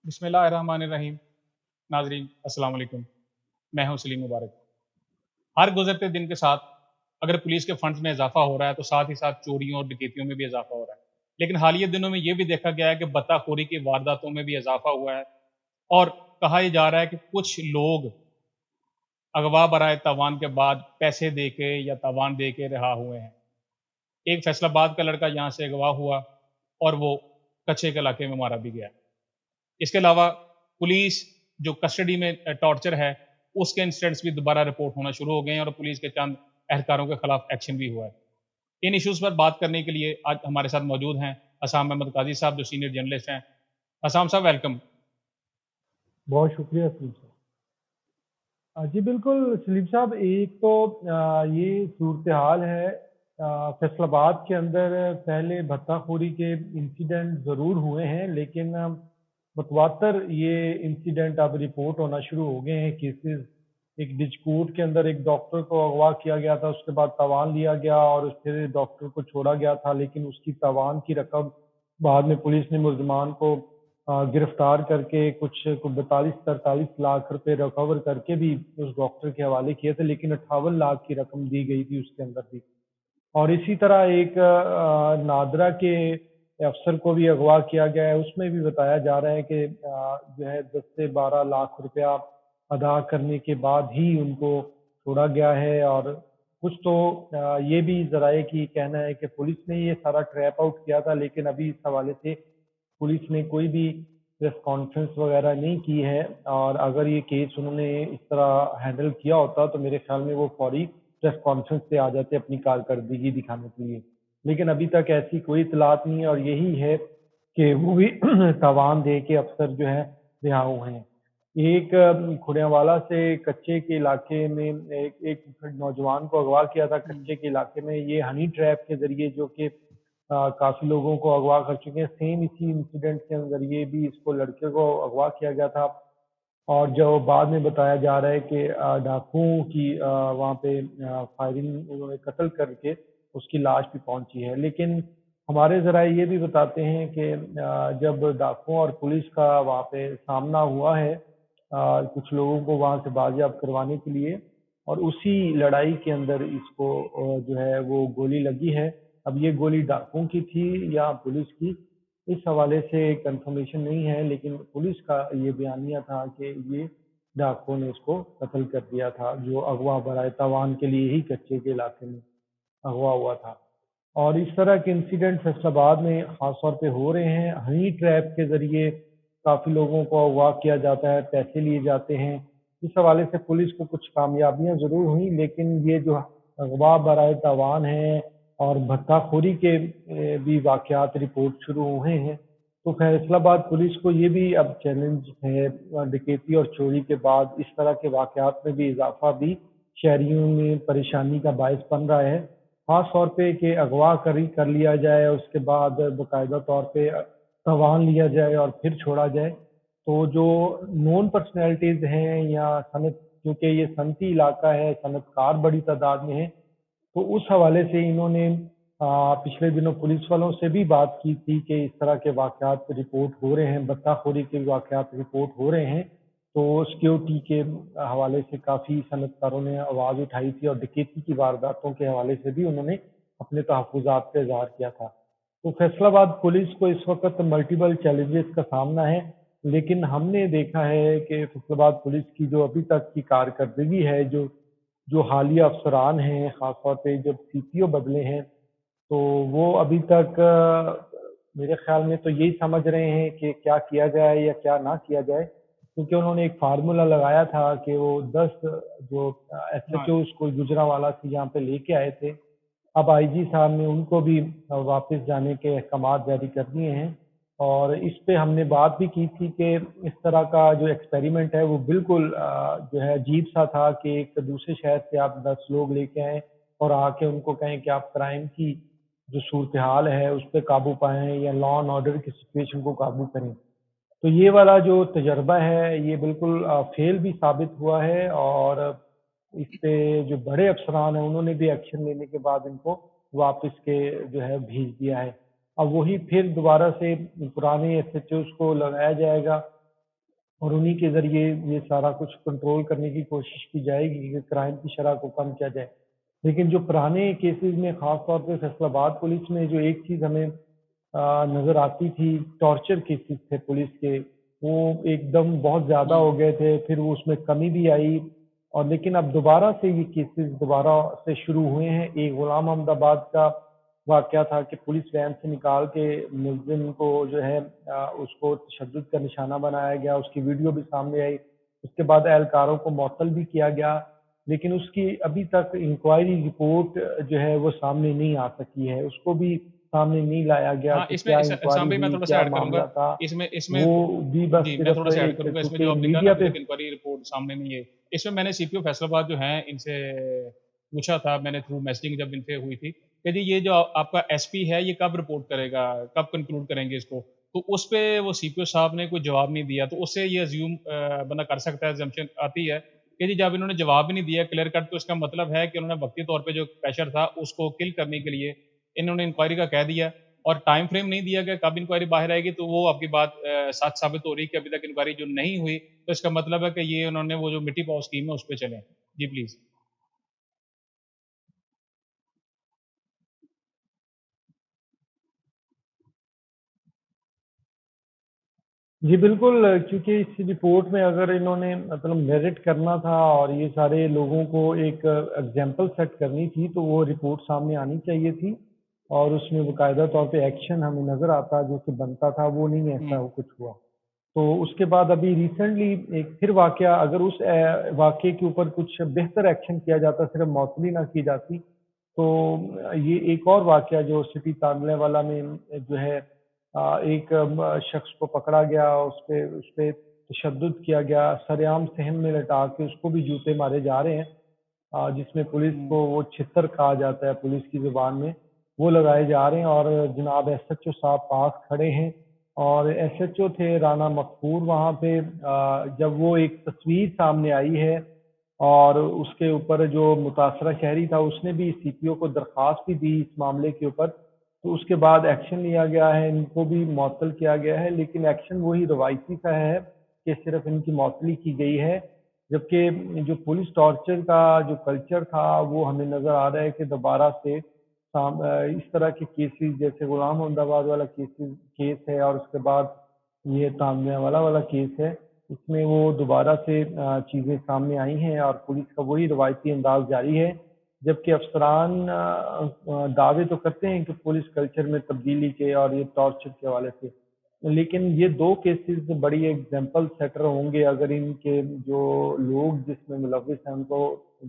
बिस्मिल्लाहिर्रहमानिर्रहीम। नाजरीन अस्सलाम वालेकुम। मैं हूं सलीम मुबारक। हर गुजरते दिन के साथ अगर पुलिस के फंड्स में इजाफा हो रहा है तो साथ ही साथ चोरियों और डकैतियों में भी इजाफा हो रहा है। लेकिन हालिया दिनों में ये भी देखा गया है कि बत्ताखोरी की वारदातों में भी इजाफा हुआ है और कहा यह जा रहा है कि कुछ लोग अगवा बराए तावान के बाद पैसे दे के या तावान दे के रिहा हुए हैं। एक फैसलाबाद का लड़का यहाँ से अगवा हुआ और वो कच्चे के इलाके में मारा भी गया। इसके अलावा पुलिस जो कस्टडी में टॉर्चर है उसके इंसिडेंट्स भी दोबारा रिपोर्ट होना शुरू हो गए हैं और पुलिस के चंद एहलकारों के खिलाफ एक्शन भी हुआ है। इन इश्यूज़ पर बात करने के लिए आज हमारे साथ मौजूद हैं हसाम अहमद काजी साहब, जो सीनियर जर्नलिस्ट हैं। हसाम साहब, वेलकम। बहुत शुक्रिया सलीम साहब। जी बिल्कुल सलीम साहब, एक तो ये सूरत हाल है। फैसलाबाद के अंदर पहले भत्ताखोरी के इंसिडेंट ज़रूर हुए हैं, लेकिन मतवातर ये इंसिडेंट अब रिपोर्ट होना शुरू हो गए हैं। केसेस, एक डिस्प्यूट के अंदर एक डॉक्टर को अगवा किया गया था, उसके बाद तावान लिया गया और फिर डॉक्टर को छोड़ा गया था, लेकिन उसकी तावान की रकम बाद में पुलिस ने मुल्ज़मान को गिरफ्तार करके कुछ 42-43 लाख रुपए रिकवर करके भी उस डॉक्टर के हवाले किए थे, लेकिन 58 लाख की रकम दी गई थी उसके अंदर भी। और इसी तरह एक नादरा के अफसर को भी अगवा किया गया है, उसमें भी बताया जा रहा है कि जो है 10 से 12 लाख रुपया अदा करने के बाद ही उनको छोड़ा गया है। और कुछ तो ये भी जराए की कहना है कि पुलिस ने ये सारा ट्रैप आउट किया था, लेकिन अभी इस हवाले से पुलिस ने कोई भी प्रेस कॉन्फ्रेंस वगैरह नहीं की है। और अगर ये केस उन्होंने इस तरह हैंडल किया होता तो मेरे ख्याल में वो फौरी प्रेस कॉन्फ्रेंस पे आ जाते अपनी कारकर्दगी दिखाने के लिए, लेकिन अभी तक ऐसी कोई इतलात नहीं है। और यही है कि वो भी तावान दे के अफसर जो है रिहा हुए हैं। एक खुड़ियावाला से कच्चे के इलाके में एक नौजवान को अगवा किया था कच्चे के इलाके में, ये हनी ट्रैप के जरिए, जो कि काफी लोगों को अगवा कर चुके हैं। सेम इसी इंसिडेंट के जरिए भी इसको लड़के को अगवा किया गया था और जो बाद में बताया जा रहा है कि डाकुओं की वहाँ पे फायरिंग, उन्होंने कत्ल करके उसकी लाश भी पहुंची है। लेकिन हमारे जरा ये भी बताते हैं कि जब डाकुओं और पुलिस का वहाँ पे सामना हुआ है कुछ लोगों को वहाँ से बाजियाब करवाने के लिए, और उसी लड़ाई के अंदर इसको जो है वो गोली लगी है। अब ये गोली डाकुओं की थी या पुलिस की, इस हवाले से कंफर्मेशन नहीं है, लेकिन पुलिस का ये बयानिया था कि ये डाकुओं ने इसको कत्ल कर दिया था, जो अगवा बराए तावान के लिए ही कच्चे के इलाके में अगवा हुआ था। और इस तरह के इंसिडेंट फैसलाबाद में खास तौर पे हो रहे हैं। हनी ट्रैप के जरिए काफी लोगों को अगवा किया जाता है, पैसे लिए जाते हैं। इस हवाले से पुलिस को कुछ कामयाबियां जरूर हुई, लेकिन ये जो अगवा बराए तावान है और भत्ताखोरी के भी वाकयात रिपोर्ट शुरू हुए हैं, तो फैसलाबाद पुलिस को ये भी अब चैलेंज है। डकैती और चोरी के बाद इस तरह के वाकयात में भी इजाफा भी शहरियों में परेशानी का बायस बन रहा है। खास तौर पे कि अगवा कर लिया जाए, उसके बाद बाकायदा तौर पे तवान लिया जाए और फिर छोड़ा जाए। तो जो नॉन पर्सनैलिटीज हैं या सनत, क्योंकि ये सनती इलाका है, सनतकार बड़ी तादाद में है, तो उस हवाले से इन्होंने पिछले दिनों पुलिस वालों से भी बात की थी कि इस तरह के वाकयात रिपोर्ट हो रहे हैं, बत्ताखोरी के वाकयात रिपोर्ट हो रहे हैं। तो सिक्योरिटी के हवाले से काफ़ी सनतकारों ने आवाज़ उठाई थी और डकैती की वारदातों के हवाले से भी उन्होंने अपने तहफ़्फ़ुज़ात का इज़हार किया था। तो फैसलाबाद पुलिस को इस वक्त मल्टीपल चैलेंजेस का सामना है, लेकिन हमने देखा है कि फैसलाबाद पुलिस की जो अभी तक की कारकर्दगी है, जो जो हालिया अफसरान हैं, ख़ासतौर पे जब सीपीओ बदले हैं, तो वो अभी तक मेरे ख़्याल में तो यही समझ रहे हैं कि क्या किया जाए या क्या ना किया जाए, क्योंकि उन्होंने एक फ़ार्मूला लगाया था कि वो 10 जो हाँ, एसएचओज़ को गुजरांवाला से यहाँ पे लेके आए थे। अब आईजी साहब ने उनको भी वापस जाने के अहकामात जारी कर दिए हैं। और इस पे हमने बात भी की थी कि इस तरह का जो एक्सपेरिमेंट है वो बिल्कुल जो है अजीब सा था कि एक दूसरे शहर से आप 10 लोग लेके आएँ और आके उनको कहें कि आप क्राइम की जो सूरत हाल है उस पे काबू पाएँ या लॉ एंड ऑर्डर की सिचुएशन को काबू करें। तो ये वाला जो तजर्बा है ये बिल्कुल फेल भी साबित हुआ है। और इस पे जो बड़े अफसरान हैं उन्होंने भी एक्शन लेने के बाद इनको वापस के जो है भेज दिया है। अब वही फिर दोबारा से पुराने एसएचओज़ को लगाया जाएगा, اور انہی کے ذریعے یہ سارا کچھ کنٹرول کرنے کی کوشش کی جائے گی کہ کرائم کی شرح کو کم کیا جائے۔ لیکن جو پرانے کیسز میں خاص طور پہ فیصل آباد پولیس میں جو ایک چیز ہمیں نظر آتی تھی، ٹارچر کیسز تھے پولیس کے، وہ ایک دم بہت زیادہ ہو گئے تھے، پھر وہ اس میں کمی بھی آئی، اور لیکن اب دوبارہ سے یہ کیسز دوبارہ سے شروع ہوئے ہیں۔ ایک غلام احمد آباد کا واقعہ تھا کہ پولیس وین سے نکال کے ملزم کو جو ہے اس کو تشدد کا نشانہ بنایا گیا، اس کی ویڈیو بھی سامنے آئی، اس کے بعد اہلکاروں کو معطل بھی کیا گیا، لیکن اس کی ابھی تک انکوائری رپورٹ جو ہے وہ سامنے نہیں آ سکی ہے، اس کو بھی سامنے نہیں لایا گیا ہاں کہ اس میں کیا انکوائری سام بھائی میں ہوئی، تھوڑا سا کیا ایڈ کروں گا معاملہ تھا، اس میں وہ بھی بس جی میں صرف تھوڑا سا ایڈ ایک کروں گا اس میں جو کیونکہ آپ نے کہا نا میڈیا ابھی پہ تک انکوائری رپورٹ سامنے نہیں ہے، اس میں نے سی پی او فیصل آباد جو ہیں ان سے پوچھا تھا، میں نے تھرو میسجنگ جب ان سے ہوئی تھی کہ جی یہ جو آپ کا ایس پی ہے یہ کب رپورٹ کرے گا، کب کنکلوڈ کریں گے اس کو، تو اس پہ وہ سی پی او صاحب نے کوئی جواب نہیں دیا، تو اس سے یہ ازیوم بندہ کر سکتا ہے، زمشن آتی ہے کہ جی جب انہوں نے جواب بھی نہیں دیا کلیئر کٹ، تو اس کا مطلب ہے کہ انہوں نے وقتی طور پہ جو پریشر تھا اس کو کل کرنے کے لیے انہوں نے انکوائری کا کہہ دیا، اور ٹائم فریم نہیں دیا گیا کب انکوائری باہر آئے گی، تو وہ آپ کی بات سچ ثابت ہو رہی ہے کہ ابھی تک انکوائری جو نہیں ہوئی، تو اس کا مطلب ہے کہ یہ انہوں نے وہ جو مٹی پاؤ اسکیم ہے اس پہ چلیں۔ جی پلیز۔ جی بالکل، کیونکہ اس رپورٹ میں اگر انہوں نے مطلب میرٹ کرنا تھا اور یہ سارے لوگوں کو ایک ایگزامپل سیٹ کرنی تھی، تو وہ رپورٹ سامنے آنی چاہیے تھی، اور اس میں باقاعدہ طور پہ ایکشن ہمیں نظر آتا جو کہ بنتا تھا، وہ نہیں ایسا کچھ ہوا۔ تو اس کے بعد ابھی ریسنٹلی ایک پھر واقعہ، اگر اس واقعے کے اوپر کچھ بہتر ایکشن کیا جاتا، صرف معطلی نہ کی جاتی، تو یہ ایک اور واقعہ جو سٹی تانلے والا میں جو ہے ایک شخص کو پکڑا گیا، اس پہ تشدد کیا گیا، سرعام صحن میں لٹا کے اس کو بھی جوتے مارے جا رہے ہیں، جس میں پولیس کو وہ چھتر کہا جاتا ہے پولیس کی زبان میں، وہ لگائے جا رہے ہیں، اور جناب ایس ایچ او صاحب پاس کھڑے ہیں، اور ایس ایچ او تھے رانا مغفور وہاں پہ، جب وہ ایک تصویر سامنے آئی ہے اور اس کے اوپر جو متاثرہ شہری تھا اس نے بھی سی پی او کو درخواست بھی دی اس معاملے کے اوپر، تو اس کے بعد ایکشن لیا گیا ہے، ان کو بھی معطل کیا گیا ہے، لیکن ایکشن وہی روایتی کا ہے کہ صرف ان کی معطلی کی گئی ہے، جبکہ جو پولیس ٹارچر کا جو کلچر تھا وہ ہمیں نظر آ رہا ہے کہ دوبارہ سے اس طرح کے کیسز جیسے غلام احمد آباد والا کیس ہے، اور اس کے بعد یہ تانیہ والا کیس ہے، اس میں وہ دوبارہ سے چیزیں سامنے آئی ہیں، اور پولیس کا وہی روایتی انداز جاری ہے، جبکہ افسران دعوے تو کرتے ہیں کہ پولیس کلچر میں تبدیلی کے اور یہ ٹارچر کے حوالے سے، لیکن یہ دو کیسز بڑی ایگزامپل سیٹر ہوں گے اگر ان کے جو لوگ جس میں ملوث ہیں ان کو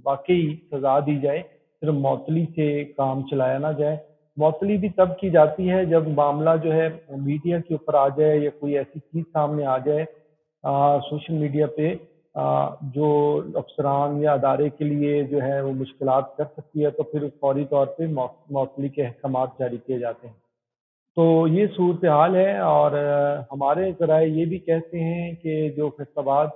واقعی سزا دی جائے، صرف معطلی سے کام چلایا نہ جائے۔ معطلی بھی تب کی جاتی ہے جب معاملہ جو ہے میڈیا کے اوپر آ جائے یا کوئی ایسی چیز سامنے آ جائے سوشل میڈیا پہ جو افسران یا ادارے کے لیے جو ہے وہ مشکلات کر سکتی ہے، تو پھر فوری طور پہ معطلی کے احکامات جاری کیے جاتے ہیں۔ تو یہ صورتحال ہے، اور ہمارے ذرائع یہ بھی کہتے ہیں کہ جو فیصل آباد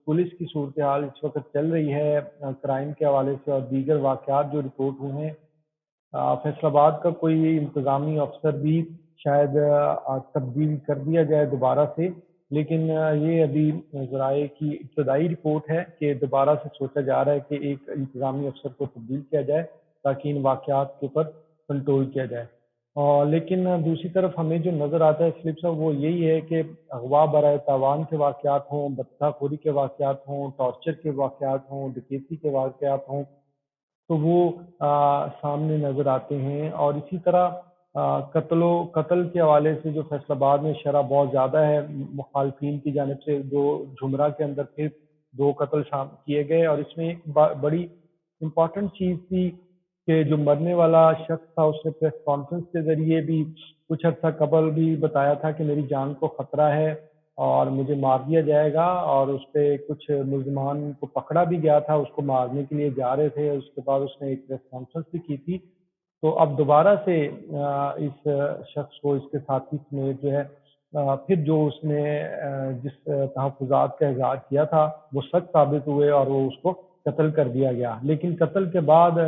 پولیس کی صورتحال اس وقت چل رہی ہے کرائم کے حوالے سے اور دیگر واقعات جو رپورٹ ہوئے ہیں، فیصل آباد کا کوئی انتظامی افسر بھی شاید تبدیل کر دیا جائے دوبارہ سے، لیکن یہ ابھی ذرائع کی ابتدائی رپورٹ ہے کہ دوبارہ سے سوچا جا رہا ہے کہ ایک انتظامی افسر کو تبدیل کیا جائے تاکہ ان واقعات کے اوپر کنٹرول کیا جائے۔ لیکن دوسری طرف ہمیں جو نظر آتا ہے سلپ صاحب وہ یہی ہے کہ اغوا برائے تاوان کے واقعات ہوں، بطخ خوری کے واقعات ہوں، ٹارچر کے واقعات ہوں، ڈکیتی کے واقعات ہوں، تو وہ سامنے نظر آتے ہیں، اور اسی طرح قتل کے حوالے سے جو فیصل آباد میں شرح بہت زیادہ ہے مخالفین کی جانب سے، جو جھمرہ کے اندر پھر 2 قتل کیے گئے، اور اس میں ایک بڑی امپورٹنٹ چیز تھی کہ جو مرنے والا شخص تھا اس نے پریس کانفرنس کے ذریعے بھی کچھ عرصہ قبل بھی بتایا تھا کہ میری جان کو خطرہ ہے اور مجھے مار دیا جائے گا، اور اس پہ کچھ ملزمان کو پکڑا بھی گیا تھا، اس کو مارنے کے لیے جا رہے تھے، اس کے بعد اس نے ایک پریس کانفرنس بھی کی تھی۔ تو اب دوبارہ سے اس شخص کو اس کے ساتھی سمیت جو ہے پھر جو اس نے جس تحفظات کا اظہار کیا تھا وہ سچ ثابت ہوئے، اور وہ اس کو قتل کر دیا گیا، لیکن قتل کے بعد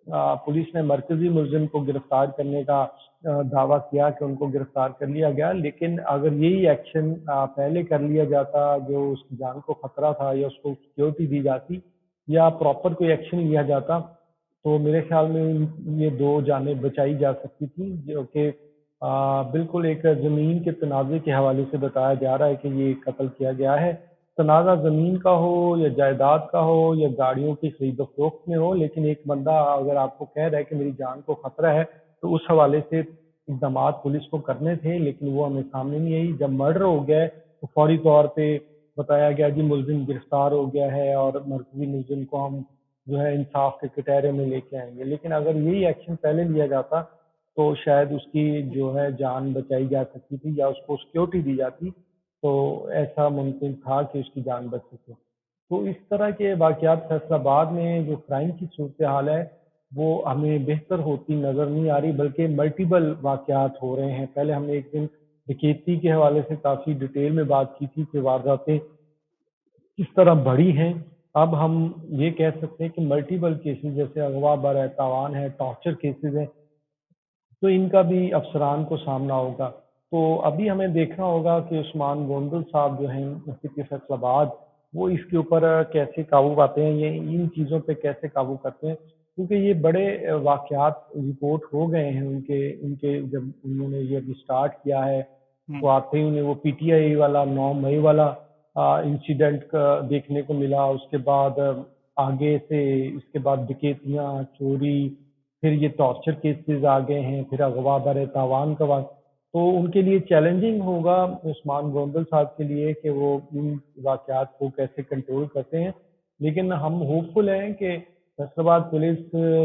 पुलिस ने मरकजी मुलजिम को गिरफ्तार करने का दावा किया कि उनको गिरफ्तार कर लिया गया, लेकिन अगर यही एक्शन पहले कर लिया जाता, जो उसकी जान को खतरा था, या उसको सिक्योरिटी दी जाती, या प्रॉपर कोई एक्शन लिया जाता, तो मेरे ख्याल में ये 2 जानें बचाई जा सकती थी, जो कि बिल्कुल एक ज़मीन के तनाज़े के हवाले से बताया जा रहा है कि ये कत्ल किया गया है। तनाज़ा ज़मीन का हो या जायदाद का हो या गाड़ियों की खरीदो-फरोख्त में हो, लेकिन एक बंदा अगर आपको कह रहा है कि मेरी जान को खतरा है, तो उस हवाले से इक़दामात पुलिस को करने थे, लेकिन वो हमें सामने नहीं आई। जब मर्डर हो गया है, तो फौरी तौर पे बताया गया जी मुलज़िम गिरफ्तार हो गया है और मरकज़ी मुलज़िम को हम जो है इंसाफ के कटहरे में लेके आएँगे। लेकिन अगर यही एक्शन पहले लिया जाता, तो शायद उसकी जो है जान बचाई जा सकती थी या उसको सिक्योरिटी दी जाती, तो ऐसा मुमकिन था कि उसकी जान बच सके। तो इस तरह के वाक़यात फैसलाबाद में जो क्राइम की सूरत-ए-हाल है, वो हमें बेहतर होती नज़र नहीं आ रही, बल्कि मल्टीपल वाक़यात हो रहे हैं। पहले हमने एक दिन डकैती के हवाले से काफ़ी डिटेल में बात की थी कि वारदातें किस तरह बढ़ी हैं। अब हम ये कह सकते हैं कि मल्टीपल केसेज़ जैसे अगवा बर तावान है, टॉर्चर केसेज़ हैं, तो इनका भी अफसरान को सामना होगा। तो अभी हमें देखना होगा कि उस्मान गोंदल साहब जो हैं मुफ्ती फैसलाबाद, वो इसके ऊपर कैसे काबू पाते हैं, ये इन चीज़ों पे कैसे काबू करते हैं, क्योंकि ये बड़े वाक़यात रिपोर्ट हो गए हैं उनके उनके जब उन्होंने ये अभी स्टार्ट किया है, तो आते ही उन्हें वो पीटीआई वाला 9 मई वाला इंसिडेंट का देखने को मिला। उसके बाद आगे से इसके बाद डकैतियाँ, चोरी, फिर ये टॉर्चर केसेस आ गए हैं, फिर अगवा बर तावान का तो उनके लिए चैलेंजिंग होगा उस्मान गोंदल साहब के लिए कि वो इन वाक़यात को कैसे कंट्रोल करते हैं। लेकिन हम होपफुल हैं कि फैसलाबाद पुलिस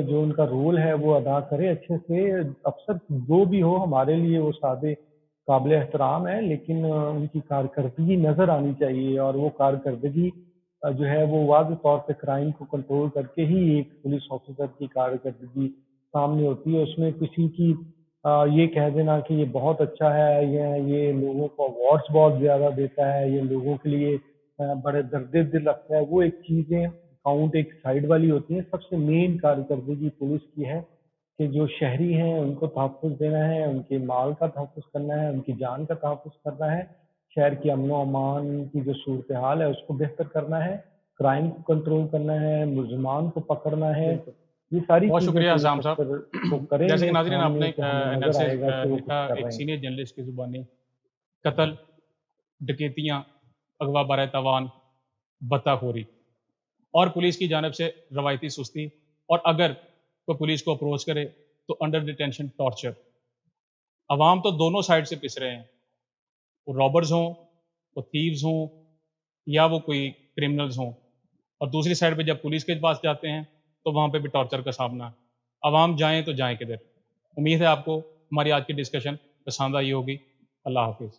जो उनका रोल है वो अदा करे अच्छे से। अफ़सर जो भी हो हमारे लिए वो सादे काबिल एहतराम है, लेकिन उनकी कारकर्दगी नज़र आनी चाहिए, और वो कारकर्दगी जो है वो वाज़ेह तौर पे क्राइम को कंट्रोल करके ही एक पुलिस ऑफिसर की कारकर्दगी सामने होती है। उसमें किसी की ये कह देना कि ये बहुत अच्छा है, ये लोगों को अवार्ड्स बहुत ज़्यादा देता है, ये लोगों के लिए बड़े दर्द दिल रखता है, वो एक चीज़ें काउंट एक साइड वाली होती हैं। सबसे मेन कारकर्दगी पुलिस की है कि जो शहरी हैं उनको तहफ़्फ़ुज़ देना है, उनके माल का तहफ़्फ़ुज़ करना है, उनकी जान का तहफ़्फ़ुज़ करना है, शहर की अमन-ओ-अमान की जो सूरत-ए-हाल है उसको बेहतर करना है, क्राइम को कंट्रोल करना है, मुलज़िमान को पकड़ना है। बिल्कुल। ये सारी बहुत चीज़ें शुक्रिया पुलिस अज़ाम साहब। अफ़सर को जैसे कि करेंगे नाज़रीन आपने सामने, तो हमें नज़र एनालिसिस आएगा कि वो कुछ देखा कर एक रहे हैं। सीनियर जर्नलिस्ट की ज़ुबानी, कत्ल, डकैतियाँ, अगवा बर तावान, बत्ताखोरी और पुलिस की जानिब से रवायती सुस्ती, और अगर कोई पुलिस को अप्रोच करे तो अंडर डिटेंशन टॉर्चर। अवाम तो दोनों साइड से पिस रहे हैं, वो रॉबर्स हों, वो थीव्स हों, या वो कोई क्रिमिनल्स हों, और दूसरी साइड पे जब पुलिस के पास जाते हैं तो वहाँ पे भी टॉर्चर का सामना। अवाम जाएँ तो जाएँ किधर? उम्मीद है आपको हमारी आज की डिस्कशन पसंद आई होगी। अल्लाह हाफ़िज़।